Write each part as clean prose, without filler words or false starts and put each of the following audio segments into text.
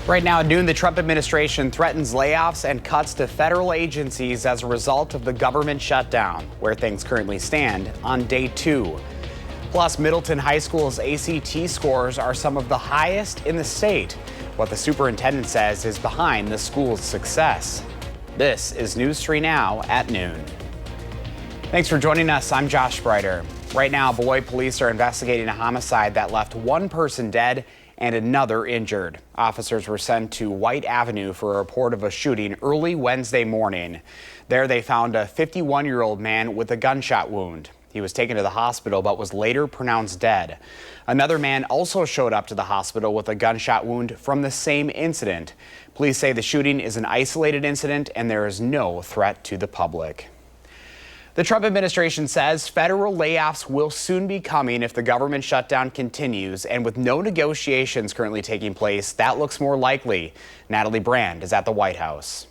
Right now at noon, the Trump administration threatens layoffs and cuts to federal agencies as a result of the government shutdown, where things currently stand on day 2. Plus, Middleton High School's ACT scores are some of the highest in the state. What the superintendent says is behind the school's success. This is News 3 Now at noon. Thanks for joining us. I'm Josh Breiter. Right now, Beloit police are investigating a homicide that left one person dead and another injured. Officers were sent to White Avenue for a report of a shooting early Wednesday morning. There they found a 51-year-old man with a gunshot wound. He was taken to the hospital but was later pronounced dead. Another man also showed up to the hospital with a gunshot wound from the same incident. Police say the shooting is an isolated incident and there is no threat to the public. The Trump administration says federal layoffs will soon be coming if the government shutdown continues, and with no negotiations currently taking place, that looks more likely. Natalie Brand is at the White House.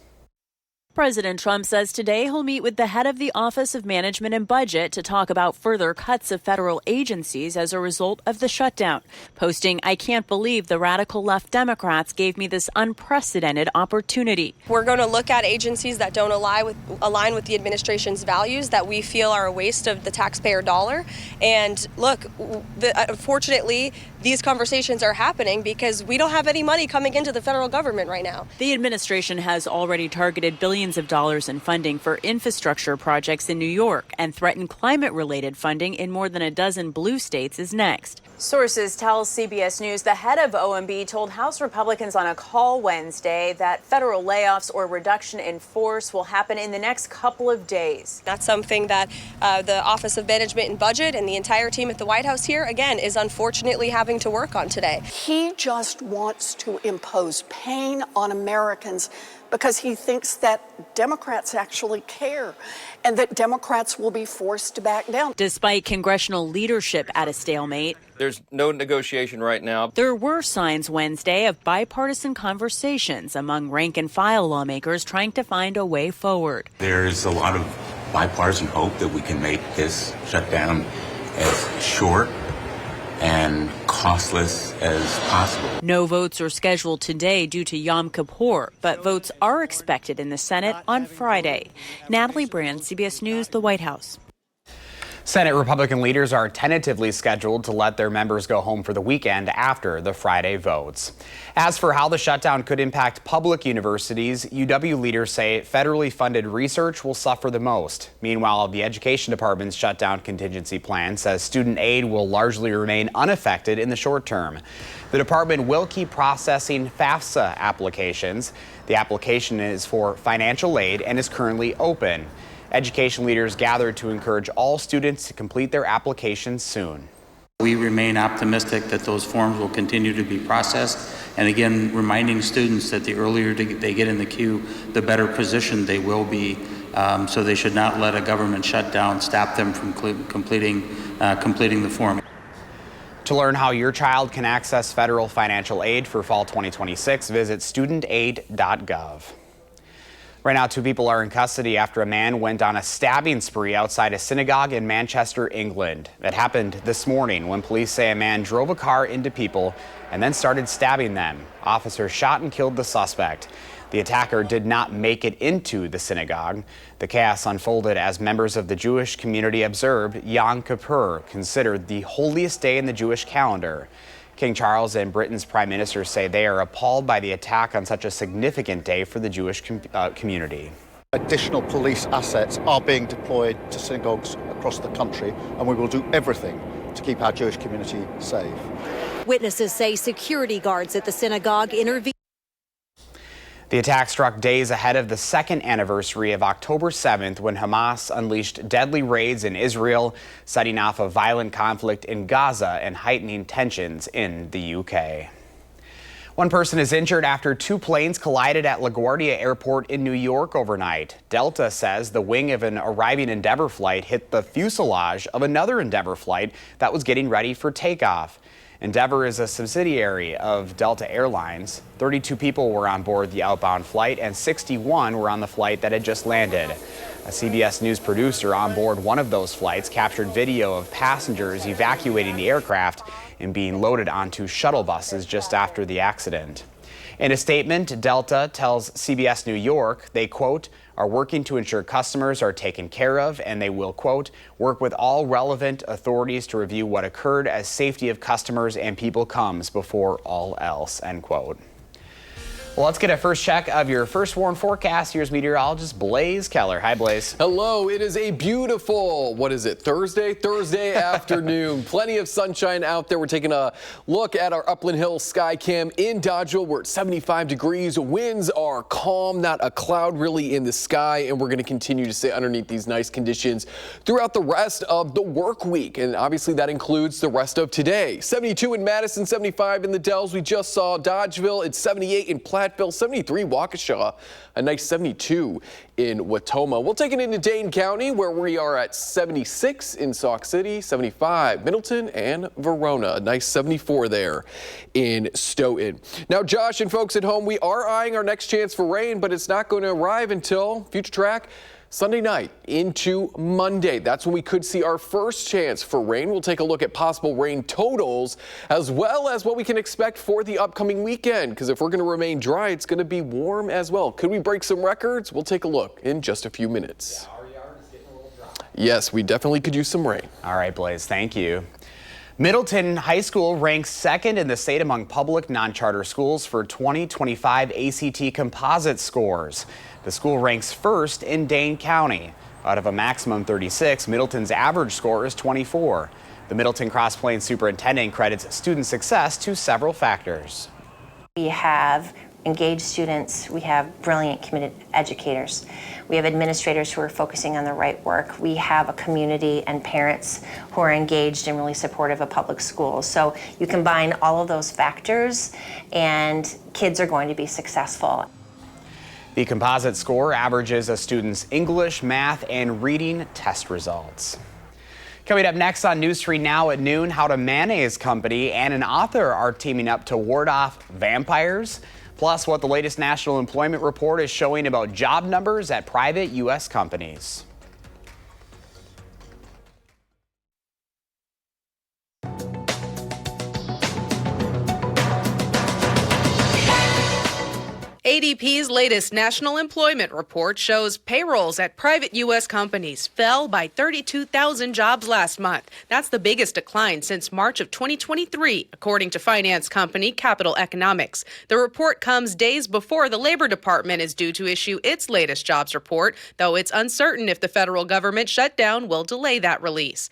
President Trump says today he'll meet with the head of the Office of Management and Budget to talk about further cuts of federal agencies as a result of the shutdown. Posting, "I can't believe the radical left Democrats gave me this unprecedented opportunity." We're going to look at agencies that don't align with the administration's values that we feel are a waste of the taxpayer dollar. And look, unfortunately, these conversations are happening because we don't have any money coming into the federal government right now. The administration has already targeted billions of dollars in funding for infrastructure projects in New York and threatened climate-related funding in more than a dozen blue states is next. Sources tell CBS News the head of OMB told House Republicans on a call Wednesday that federal layoffs or reduction in force will happen in the next couple of days. That's something that the Office of Management and Budget and the entire team at the White House here, again, is unfortunately having to work on today. He just wants to impose pain on Americans because he thinks that Democrats actually care and that Democrats will be forced to back down. Despite congressional leadership at a stalemate, there's no negotiation right now. There were signs Wednesday of bipartisan conversations among rank-and-file lawmakers trying to find a way forward. There's a lot of bipartisan hope that we can make this shutdown as short and costless as possible. No votes are scheduled today due to Yom Kippur, but votes are expected in the Senate on Friday. Natalie Brand, CBS News, the White House. Senate Republican leaders are tentatively scheduled to let their members go home for the weekend after the Friday votes. As for how the shutdown could impact public universities, UW leaders say federally funded research will suffer the most. Meanwhile, the Education Department's shutdown contingency plan says student aid will largely remain unaffected in the short term. The department will keep processing FAFSA applications. The application is for financial aid and is currently open. Education leaders gathered to encourage all students to complete their applications soon. We remain optimistic that those forms will continue to be processed. And again, reminding students that the earlier they get in the queue, the better positioned they will be. So they should not let a government shutdown stop them from completing the form. To learn how your child can access federal financial aid for fall 2026, visit studentaid.gov. Right now, 2 people are in custody after a man went on a stabbing spree outside a synagogue in Manchester, England. It happened this morning when police say a man drove a car into people and then started stabbing them. Officers shot and killed the suspect. The attacker did not make it into the synagogue. The chaos unfolded as members of the Jewish community observed Yom Kippur, considered the holiest day in the Jewish calendar. King Charles and Britain's prime minister say they are appalled by the attack on such a significant day for the Jewish community. Additional police assets are being deployed to synagogues across the country, and we will do everything to keep our Jewish community safe. Witnesses say security guards at the synagogue intervened. The attack struck days ahead of the second anniversary of October 7th, when Hamas unleashed deadly raids in Israel, setting off a violent conflict in Gaza and heightening tensions in the UK. One person is injured after 2 planes collided at LaGuardia Airport in New York overnight. Delta says the wing of an arriving Endeavor flight hit the fuselage of another Endeavor flight that was getting ready for takeoff. Endeavor is a subsidiary of Delta Airlines. 32 people were on board the outbound flight and 61 were on the flight that had just landed. A CBS News producer on board one of those flights captured video of passengers evacuating the aircraft and being loaded onto shuttle buses just after the accident. In a statement, Delta tells CBS New York they, quote, are working to ensure customers are taken care of, and they will, quote, work with all relevant authorities to review what occurred as safety of customers and people comes before all else, end quote. Well, let's get a first check of your first warn forecast. Here's meteorologist Blaze Keller. Hi, Blaze. Hello. It is a beautiful, Thursday afternoon. Plenty of sunshine out there. We're taking a look at our Upland Hills sky cam in Dodgeville. We're at 75 degrees. Winds are calm, not a cloud really in the sky. And we're going to continue to stay underneath these nice conditions throughout the rest of the work week. And obviously that includes the rest of today. 72 in Madison, 75 in the Dells. We just saw Dodgeville. It's 78 in Platteville. 73 Waukesha, a nice 72 in Watoma. We'll take it into Dane County, where we are at 76 in Sauk City, 75 Middleton and Verona, a nice 74 there in Stoughton. Now, Josh and folks at home, we are eyeing our next chance for rain, but it's not going to arrive until Future Track Sunday night into Monday. That's when we could see our first chance for rain. We'll take a look at possible rain totals as well as what we can expect for the upcoming weekend, because if we're going to remain dry, it's going to be warm as well. Could we break some records? We'll take a look in just a few minutes. Yeah, our yard is getting a little dry. Yes, we definitely could use some rain. All right, Blaze, thank you. Middleton High School ranks second in the state among public non-charter schools for 2025 ACT composite scores. The school ranks first in Dane County. Out of a maximum 36, Middleton's average score is 24. The Middleton Cross Plains superintendent credits student success to several factors. We have engaged students, we have brilliant committed educators, we have administrators who are focusing on the right work, we have a community and parents who are engaged and really supportive of public schools. So you combine all of those factors and kids are going to be successful. The composite score averages a student's English, math, and reading test results. Coming up next on News 3 Now at noon, how the mayonnaise company and an author are teaming up to ward off vampires. Plus, what the latest national employment report is showing about job numbers at private U.S. companies. ADP's latest national employment report shows payrolls at private U.S. companies fell by 32,000 jobs last month. That's the biggest decline since March of 2023, according to finance company Capital Economics. The report comes days before the Labor Department is due to issue its latest jobs report, though it's uncertain if the federal government shutdown will delay that release.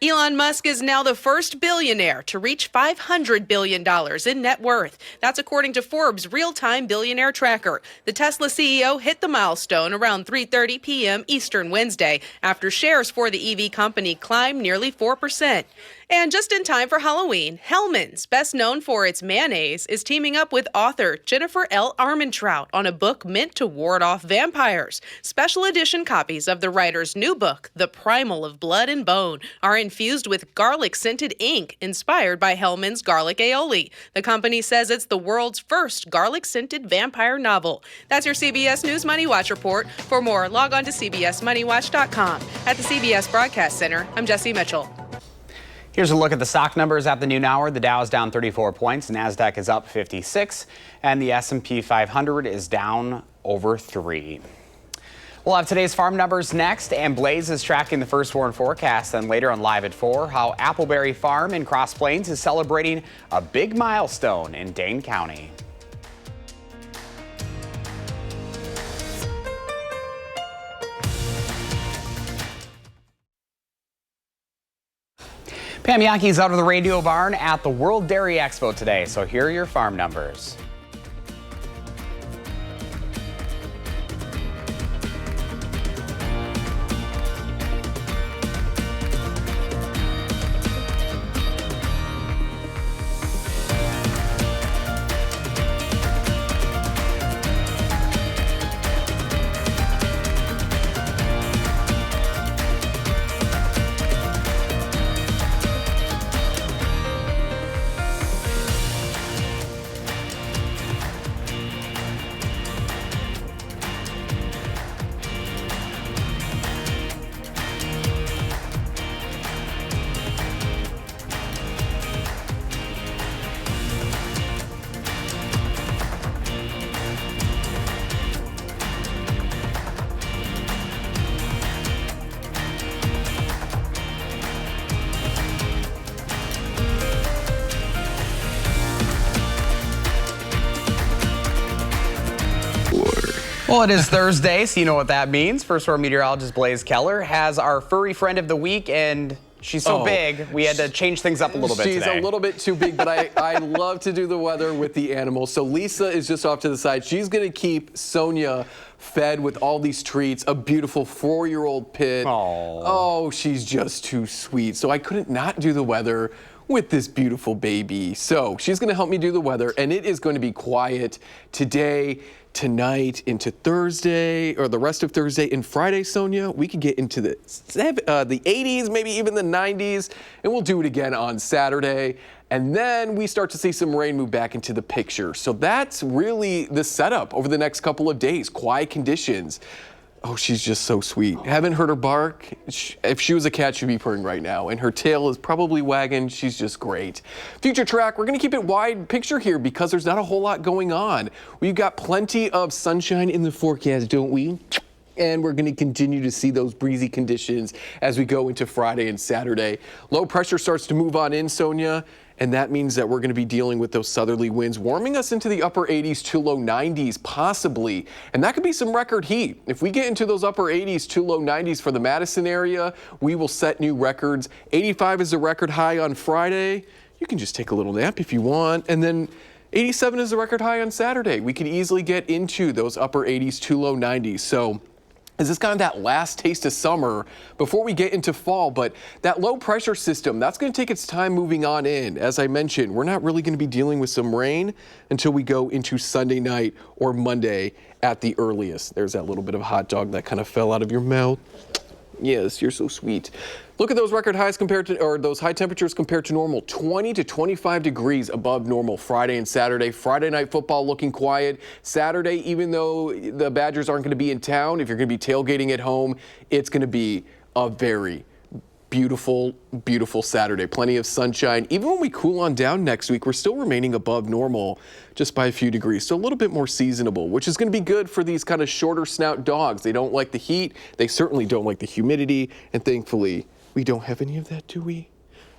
Elon Musk is now the first billionaire to reach $500 billion in net worth. That's according to Forbes' real-time billionaire tracker. The Tesla CEO hit the milestone around 3:30 p.m. Eastern Wednesday after shares for the EV company climbed nearly 4%. And just in time for Halloween, Hellmann's, best known for its mayonnaise, is teaming up with author Jennifer L. Armentrout on a book meant to ward off vampires. Special edition copies of the writer's new book, The Primal of Blood and Bone, are infused with garlic-scented ink inspired by Hellmann's garlic aioli. The company says it's the world's first garlic-scented vampire novel. That's your CBS News Money Watch report. For more, log on to cbsmoneywatch.com. At the CBS Broadcast Center, I'm Jesse Mitchell. Here's a look at the stock numbers at the noon hour. The Dow is down 34 points, NASDAQ is up 56, and the S&P 500 is down over 3. We'll have today's farm numbers next, and Blaze is tracking the first warn forecast. Then later on Live at 4, how Appleberry Farm in Cross Plains is celebrating a big milestone in Dane County. Pam Yankee's out of the radio barn at the World Dairy Expo today, so here are your farm numbers. Well, it is Thursday, so you know what that means. First Storm meteorologist Blaze Keller has our furry friend of the week, and she's so big, we had to change things up a little bit today. She's a little bit too big, but I love to do the weather with the animals. So Lisa is just off to the side. She's going to keep Sonia fed with all these treats, a beautiful 4-year-old pit. Aww. Oh, she's just too sweet. So I couldn't not do the weather with this beautiful baby. So she's going to help me do the weather, and it is going to be quiet today, tonight, into Thursday, or the rest of Thursday and Friday, Sonia. We could get into the 80s, maybe even the 90s, and we'll do it again on Saturday. And then we start to see some rain move back into the picture. So that's really the setup over the next couple of days. Quiet conditions. Oh, she's just so sweet. Haven't heard her bark. If she was a cat, she'd be purring right now. And her tail is probably wagging. She's just great. Future track, we're going to keep it wide picture here because there's not a whole lot going on. We've got plenty of sunshine in the forecast, don't we? And we're going to continue to see those breezy conditions as we go into Friday and Saturday. Low pressure starts to move on in, Sonia. And that means that we're going to be dealing with those southerly winds, warming us into the upper 80s to low 90s, possibly. And that could be some record heat. If we get into those upper 80s to low 90s for the Madison area, we will set new records. 85 is the record high on Friday. You can just take a little nap if you want. And then 87 is the record high on Saturday. We could easily get into those upper 80s to low 90s. So is this kind of that last taste of summer before we get into fall? But that low pressure system, that's going to take its time moving on in. As I mentioned, we're not really going to be dealing with some rain until we go into Sunday night or Monday at the earliest. There's that little bit of hot dog that kind of fell out of your mouth. Yes, you're so sweet. Look at those record highs compared to, or those high temperatures compared to normal. 20 to 25 degrees above normal Friday and Saturday. Friday night football looking quiet. Saturday, even though the Badgers aren't going to be in town, if you're going to be tailgating at home, it's going to be a very beautiful, beautiful Saturday. Plenty of sunshine. Even when we cool on down next week, we're still remaining above normal just by a few degrees. So a little bit more seasonable, which is going to be good for these kind of shorter snout dogs. They don't like the heat. They certainly don't like the humidity. And thankfully, we don't have any of that, do we?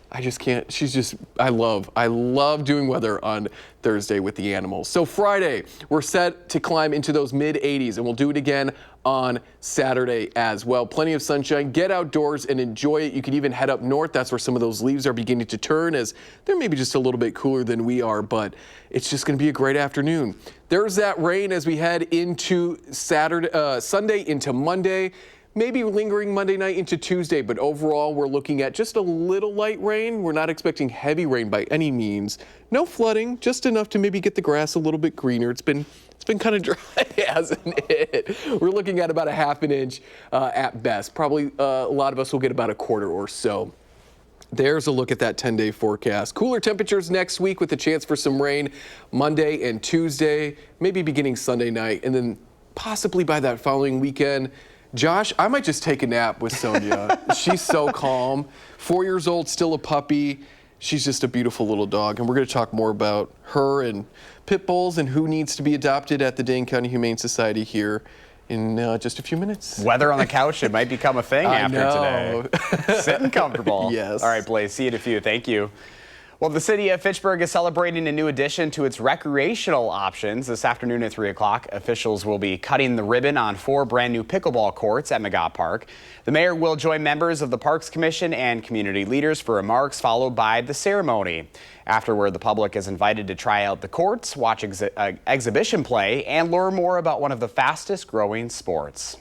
I just can't. She's just, I love doing weather on Thursday with the animals. So Friday, we're set to climb into those mid 80s, and we'll do it again on Saturday as well. Plenty of sunshine. Get outdoors and enjoy it. You can even head up north. That's where some of those leaves are beginning to turn, as they're maybe just a little bit cooler than we are, but it's just going to be a great afternoon. There's that rain as we head into Sunday into Monday. Maybe lingering Monday night into Tuesday, but overall we're looking at just a little light rain. We're not expecting heavy rain by any means. No flooding, just enough to maybe get the grass a little bit greener. It's been kind of dry, hasn't it? We're looking at about a ½ an inch at best. Probably a lot of us will get about a quarter or so. There's a look at that 10-day forecast. Cooler temperatures next week with a chance for some rain Monday and Tuesday, maybe beginning Sunday night, and then possibly by that following weekend. Josh, I might just take a nap with Sonia. She's so calm. 4 years old, still a puppy. She's just a beautiful little dog. And we're going to talk more about her and pit bulls and who needs to be adopted at the Dane County Humane Society here in just a few minutes. Weather on the couch, it might become a thing after today. Sitting comfortable. Yes. All right, Blaze, see you in a few. Thank you. Well, the city of Fitchburg is celebrating a new addition to its recreational options. This afternoon at 3 o'clock, officials will be cutting the ribbon on 4 brand new pickleball courts at McGott Park. The mayor will join members of the Parks Commission and community leaders for remarks, followed by the ceremony. Afterward, the public is invited to try out the courts, watch exhibition play, and learn more about one of the fastest growing sports.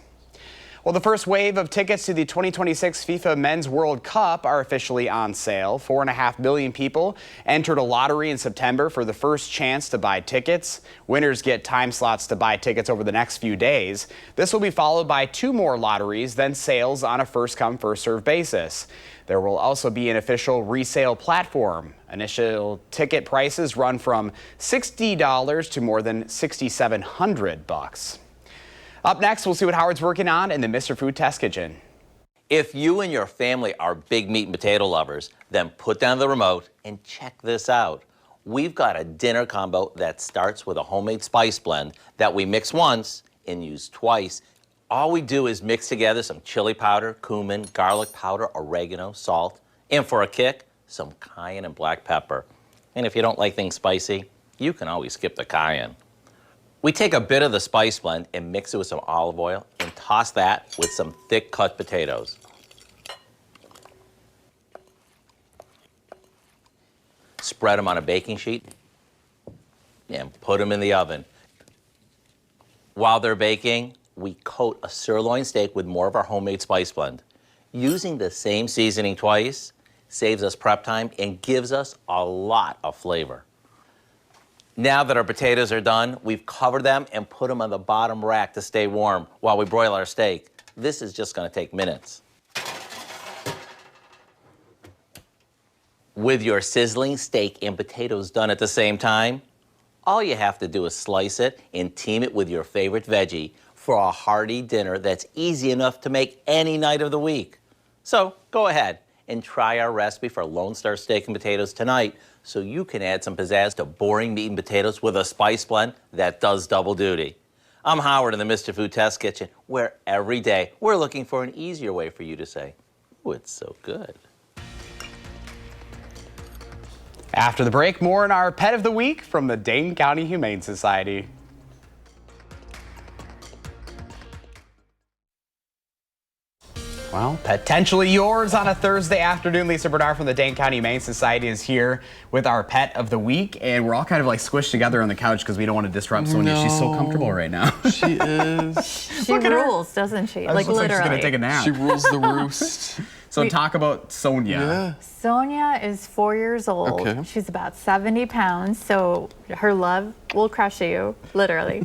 Well, the first wave of tickets to the 2026 FIFA Men's World Cup are officially on sale. 4.5 million people entered a lottery in September for the first chance to buy tickets. Winners get time slots to buy tickets over the next few days. This will be followed by 2 more lotteries, then sales on a first-come, first-served basis. There will also be an official resale platform. Initial ticket prices run from $60 to more than $6,700. Up next, we'll see what Howard's working on in the Mr. Food Test Kitchen. If you and your family are big meat and potato lovers, then put down the remote and check this out. We've got a dinner combo that starts with a homemade spice blend that we mix once and use twice. All we do is mix together some chili powder, cumin, garlic powder, oregano, salt, and for a kick, some cayenne and black pepper. And if you don't like things spicy, you can always skip the cayenne. We take a bit of the spice blend and mix it with some olive oil and toss that with some thick cut potatoes. Spread them on a baking sheet and put them in the oven. While they're baking, we coat a sirloin steak with more of our homemade spice blend. Using the same seasoning twice saves us prep time and gives us a lot of flavor. Now that our potatoes are done, we've covered them and put them on the bottom rack to stay warm while we broil our steak. This is just going to take minutes. With your sizzling steak and potatoes done at the same time, all you have to do is slice it and team it with your favorite veggie for a hearty dinner that's easy enough to make any night of the week. So go ahead and try our recipe for Lone Star steak and potatoes tonight so you can add some pizzazz to boring meat and potatoes with a spice blend that does double duty. I'm Howard in the Mr. Food Test Kitchen, where every day we're looking for an easier way for you to say, "Ooh, it's so good." After the break, more in our Pet of the Week from the Dane County Humane Society. Well, potentially yours on a Thursday afternoon. Lisa Bernard from the Dane County Humane Society is here with our Pet of the Week, and we're all kind of like squished together on the couch because we don't want to disrupt Sonia. She's so comfortable right now. She is. She rules, doesn't she? Like literally. Like she's gonna take a nap. She rules the roost. So talk about Sonia. Yeah. Sonia is 4 years old. Okay. She's about 70 pounds, so her love will crush you, literally.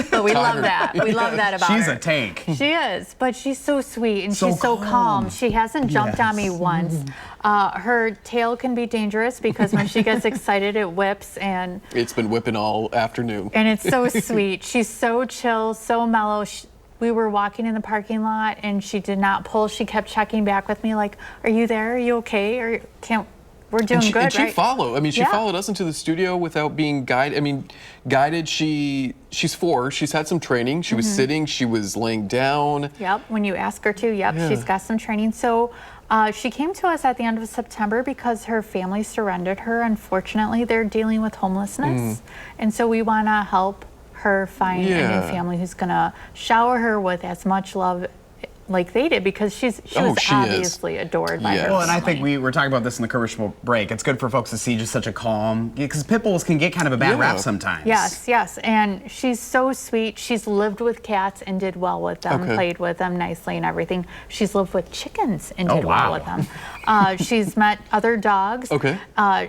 But we love that. We love that about her. She's a tank. She is, but she's so sweet and So she's so calm. calm. She hasn't jumped on me once. Her tail can be dangerous because when she gets excited, it whips and It's been whipping all afternoon. and it's so sweet. She's so chill, so mellow. We were walking in the parking lot and she did not pull. She kept checking back with me like, "Are you there? Are you okay? Or we're doing good, and she right?" followed. I mean, she Yeah. followed us into the studio without being guided. I mean, guided. She's 4. She's had some training. She was sitting. She was laying down. Yep, when you ask her to, yep, she's got some training. So she came to us at the end of September because her family surrendered her. Unfortunately, they're dealing with homelessness. And so we want to help her find a new family who's going to shower her with as much love like they did, because she was obviously adored by her. Well, and I think we were talking about this in the commercial break. It's good for folks to see just such a calm, because pit bulls can get kind of a bad rap sometimes. Yes, and she's so sweet. She's lived with cats and did well with them, played with them nicely and everything. She's lived with chickens and did well with them. She's met other dogs.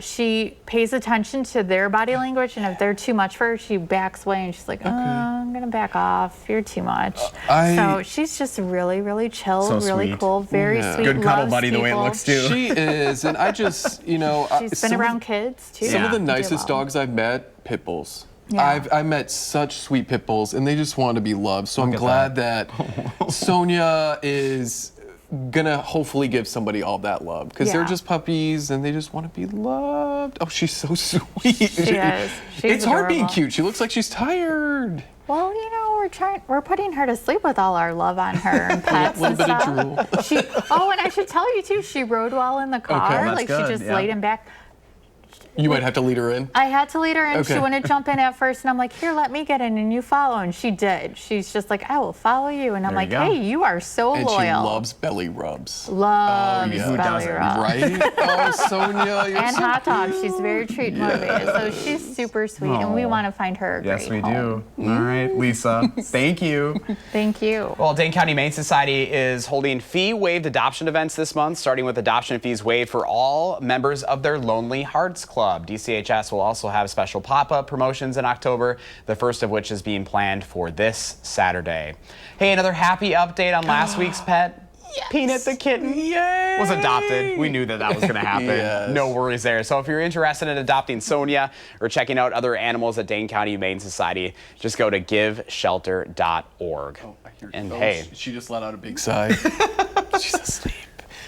She pays attention to their body language, and if they're too much for her, she backs away and she's like, I'm gonna back off, you're too much. So she's just really chill, really cool, very sweet. Good cuddle buddy the way it looks too. She is, and I just, she's been around kids too. Some of the nicest dogs I've met, pit bulls. I met such sweet pit bulls, and they just want to be loved. So I'm glad that Sonia is gonna hopefully give somebody all that love, because they're just puppies and they just want to be loved. Oh, she's so sweet. She is. She's it's hard being adorable. cute. She looks like she's tired. Well, we're putting her to sleep with all our love on her and pets and stuff. A little bit of drool. And I should tell you too, she rode well in the car. She just laid him back. You might have to lead her in. I had to lead her in. She wouldn't jump in at first, and I'm like, "Here, let me get in, and you follow." And she did. She's just like, "I will follow you," and I'm like, "Hey, you are so and loyal." And she loves belly rubs. Loves belly rubs. Right? Oh, Sonia, you're and so hot dogs. She's very treat motivated, so she's super sweet, and we want to find her a Yes, great we home. do. All right, Lisa. Thank you. Thank you. Well, Dane County Humane Society is holding fee-waived adoption events this month, starting with adoption fees waived for all members of their Lonely Hearts Club. DCHS will also have special pop-up promotions in October, the first of which is being planned for this Saturday. Hey, another happy update on last week's pet. Yes. Peanut the kitten was adopted. We knew that was going to happen. No worries there. So if you're interested in adopting Sonia or checking out other animals at Dane County Humane Society, just go to giveshelter.org. And hey, she just let out a big sigh. She's asleep.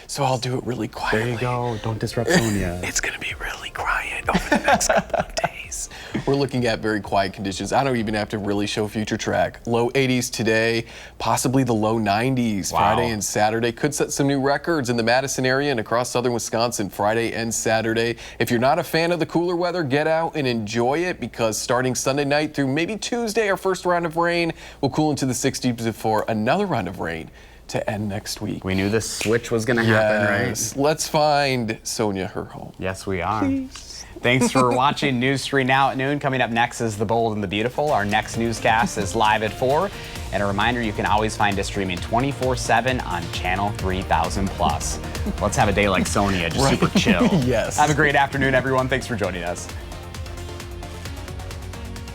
So I'll do it really quietly. There you go. Don't disrupt Sonia. It's going to be really quiet over the next couple of days. We're we're looking at very quiet conditions. I don't even have to really show future track. Low 80s today, possibly the low 90s. Wow. Friday and Saturday could set some new records in the Madison area and across southern Wisconsin Friday and Saturday. If you're not a fan of the cooler weather, get out and enjoy it, because starting Sunday night through maybe Tuesday, our first round of rain will cool into the 60s before another round of rain to end next week. We knew this switch was going to happen, right? Let's find Sonia her home. Yes, we are. Please. Thanks for watching News 3 Now at noon. Coming up next is The Bold and the Beautiful. Our next newscast is live at 4. And a reminder, you can always find us streaming 24/7 on Channel 3000+. Let's have a day like Sonia, just super chill. Yes. Have a great afternoon, everyone. Thanks for joining us.